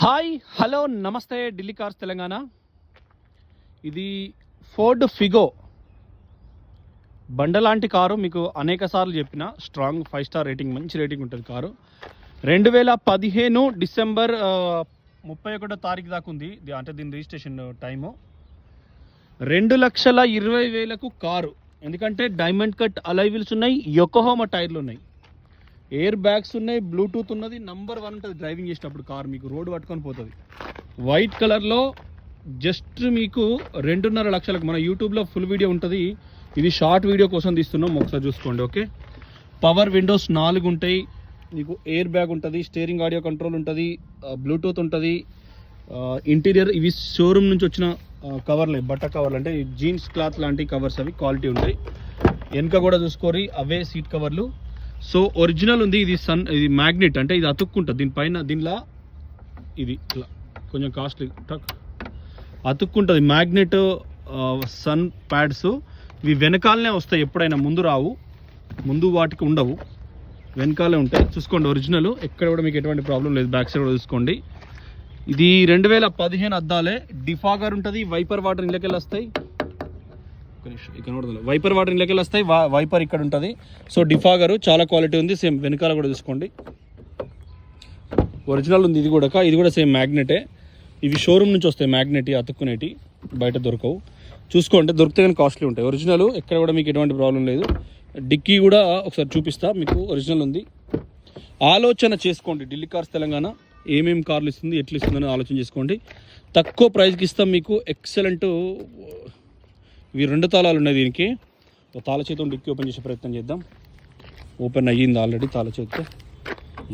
Hi hello నమస్తే Delhi cars Telangana. ఇది Ford Figo బండ లాంటి కారు. మీకు అనేక సార్లు చెప్పిన స్ట్రాంగ్ 5 స్టార్ రేటింగ్, మంచి రేటింగ్ ఉంటుంది కారు. 2015 డిసెంబర్ 31 తారీఖు దాకా ఉంది, అంటే దీని రిజిస్ట్రేషన్ టైము. 2,20,000 కారు. ఎందుకంటే డైమండ్ కట్ అలాయ్ వీల్స్ ఉన్నాయి, యొకోహామా టైర్లు ఉన్నాయి, ఎయిర్ బ్యాగ్స్ ఉన్నాయి, బ్లూటూత్ ఉన్నది, నంబర్ 1 ఉంటుంది డ్రైవింగ్ చేసేటప్పుడు. కార్ మీకు రోడ్ పట్టుకొని పోతుంది. వైట్ కలర్లో జస్ట్ మీకు 2.5 లక్షలకు. మన యూట్యూబ్లో ఫుల్ వీడియో ఉంటుంది, ఇది షార్ట్ వీడియో కోసం తీస్తున్నాం, ఒకసారి చూసుకోండి. ఓకే, పవర్ విండోస్ 4 ఉంటాయి, మీకు ఎయిర్ బ్యాగ్ ఉంటుంది, స్టీరింగ్ ఆడియో కంట్రోల్ ఉంటుంది, బ్లూటూత్ ఉంటుంది. ఇంటీరియర్ ఇవి షోరూమ్ నుంచి వచ్చిన కవర్లే, బట్ట కవర్లు, అంటే జీన్స్ క్లాత్ లాంటి కవర్స్, అవి క్వాలిటీ ఉంటాయి. వెనక కూడా చూసుకోరి, అవే సీట్ కవర్లు. సో ఒరిజినల్ ఉంది. ఇది మ్యాగ్నెట్, అంటే ఇది అతుక్కుంటుంది దీనిపైన. దీనిలో ఇది ఇట్లా కొంచెం కాస్ట్లీ అతుక్కుంటుంది మ్యాగ్నెట్. సన్ ప్యాడ్స్ ఇవి వెనకాలనే వస్తాయి, ఎప్పుడైనా ముందు రావు, ముందు వాటికి ఉండవు, వెనకాలే ఉంటాయి. చూసుకోండి, ఒరిజినల్, ఎక్కడ కూడా మీకు ఎటువంటి ప్రాబ్లం లేదు. బ్యాక్ సైడ్ కూడా చూసుకోండి. ఇది 2015 అద్దాలే. డిఫాగర్ ఉంటుంది, వైపర్ వాటర్ ఇళ్ళకెళ్ళి వస్తాయి. వైపర్ వాటర్ ఇళ్ళకెళ్ళి వస్తాయి, వైపర్ ఇక్కడ ఉంటుంది. సో డిఫాగర్ చాలా క్వాలిటీ ఉంది. సేమ్ వెనకాల కూడా చూసుకోండి, ఒరిజినల్ ఉంది. ఇది కూడా సేమ్ మ్యాగ్నెటే. ఇవి షోరూమ్ నుంచి వస్తాయి మ్యాగ్నెట్, అతుక్కునేటి, బయట దొరకవు. చూసుకోండి, దొరికితే కానీ కాస్ట్లీ ఉంటాయి. ఒరిజినల్, ఎక్కడ కూడా మీకు ఎటువంటి ప్రాబ్లం లేదు. డిక్కీ కూడా ఒకసారి చూపిస్తా మీకు, ఒరిజినల్ ఉంది. ఆలోచన చేసుకోండి, ఢిల్లీ కార్స్ తెలంగాణ ఏమేమి కార్లు ఇస్తుంది, ఎట్లా ఇస్తుందని ఆలోచన చేసుకోండి. తక్కువ ప్రైస్కి ఇస్తాం మీకు. ఎక్సలెంట్. ఇవి 2 తాళాలు ఉన్నాయి దీనికి. తాళ చేతితో డిక్కీ ఓపెన్ చేసే ప్రయత్నం చేద్దాం. ఓపెన్ అయ్యింది ఆల్రెడీ, తాళ చేతితో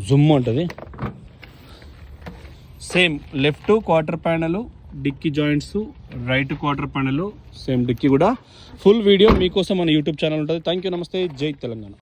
జుమ్ ఉంటుంది. Same left quarter panel, dickey joints, right quarter panel, same dickey కూడా. ఫుల్ వీడియో మీకోసం మన యూట్యూబ్ ఛానల్ ఉంటుంది. థ్యాంక్ యూ, నమస్తే, జై తెలంగాణ.